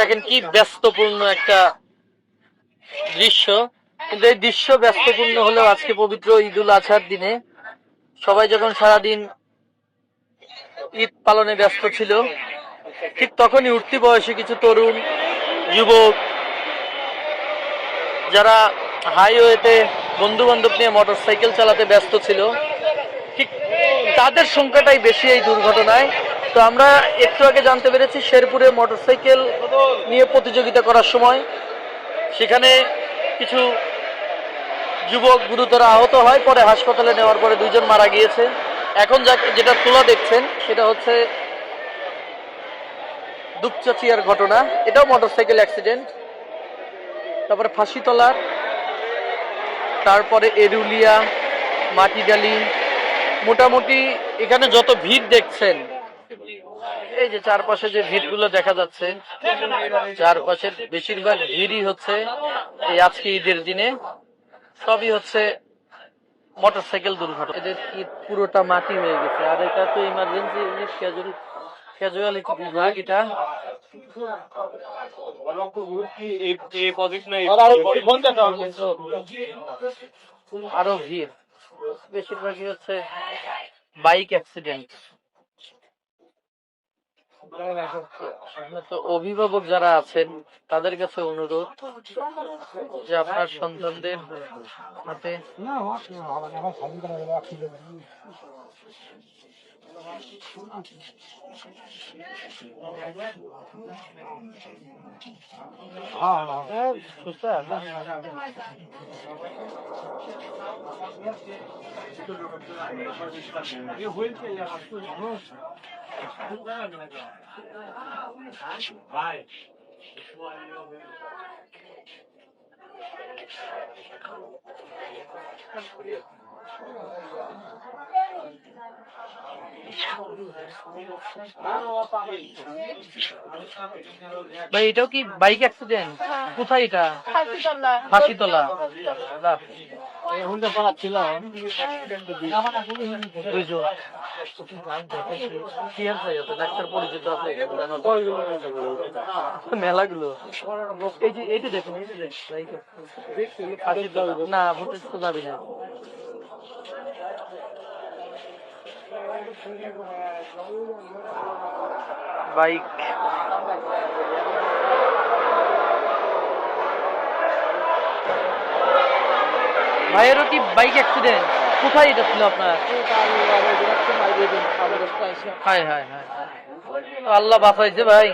দেখেন কি ব্যস্তপূর্ণ একটা দৃশ্য, কিন্তু এই দৃশ্য ব্যস্তপূর্ণ হলেও আজকে পবিত্র ঈদুল আজহার দিনে সবাই যখন সারাদিন ঈদ পালনে ব্যস্ত ছিল, ঠিক তখনই উঠতি বয়সী কিছু তরুণ যুবক যারা হাইওয়েতে বন্ধু বান্ধব নিয়ে মোটরসাইকেল চালাতে ব্যস্ত ছিল, ঠিক তাদের সংখ্যাটাই বেশি এই দুর্ঘটনায়। তো আমরা একটু আগে জানতে পেরেছি শেরপুরে মোটরসাইকেল নিয়ে প্রতিযোগিতা করার সময় সেখানে কিছু যুবক গুরুতর আহত হয়, পরে হাসপাতালে নেওয়ার পরে 2 জন মারা গিয়েছে। এখন যেটা তোলা দেখছেন সেটা হচ্ছে দুপচাচিয়ার ঘটনা, এটাও মোটরসাইকেল অ্যাক্সিডেন্ট। তারপরে ফাঁসিতলার, তারপরে এরুলিয়া, মাটিডালি, মোটামুটি এখানে যত ভিড় দেখছেন, এই যে চারপাশে যে ভিড়গুলো দেখা যাচ্ছে, চারপাশের বেশিরভাগ ভিড়ই হচ্ছে এই আজকে ঈদের দিনে সবই হচ্ছে মোটরসাইকেল দুর্ঘটনা। এদের ঈদ পুরোটা মাটি হয়ে গেছে, আর এটা তো ইমার্জেন্সি ক্যাজুয়ালিটি বিভাগ, এটা আরো ভিড়, বেশিরভাগই হচ্ছে বাইক অ্যাক্সিডেন্ট। তো অভিভাবক যারা আছেন তাদের কাছে অনুরোধ যে আপনার সন্তানদের হাতে ভাই, এটাও কি বাইক অ্যাক্সিডেন্ট? কোথায় এটা? ফাঁসিতলা। মেলাগুলো এই যে দেখুন, না ভোটের তো যাবি না। বাইক ভাইয়েরও কি বাইক অ্যাক্সিডেন্ট? কোথায় এটা ছিল আপনার? হায় হায় হায়, আল্লাহ বাঁচাইছে ভাই।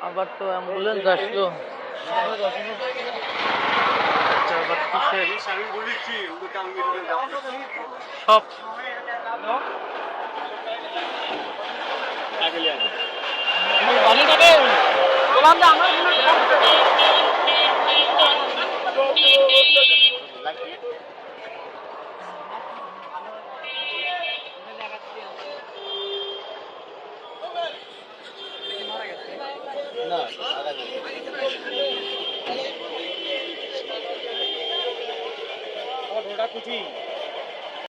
আবার তো অ্যাম্বুলেন্স আসলো। সব আমার